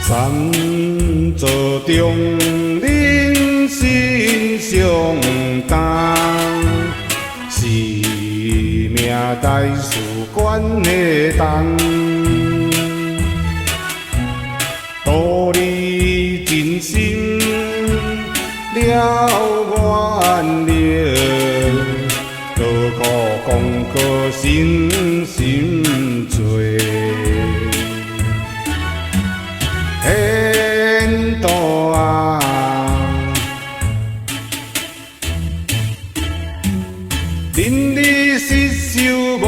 三座中人心相担，是命大事关的重。道理真心了原谅，何苦讲个心心罪？天道啊，人理实修无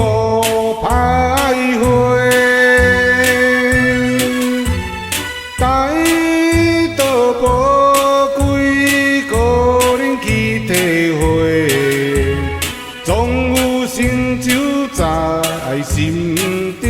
歹货，大道宝贵，个人去体会，总有成就在心中。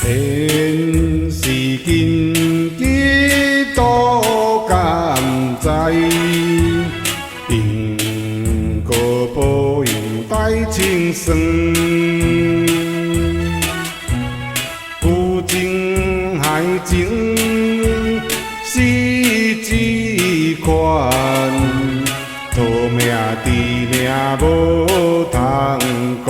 天是紧急多甘在，因果报应大清算，有情害情是一款，逃命治命无通讲。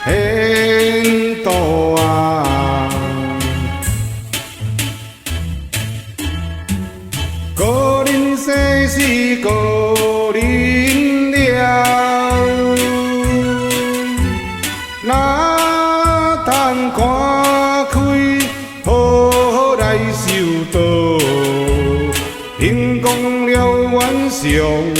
天道啊，个人生是个人了，哪通看开好好来修道，行功了愿上。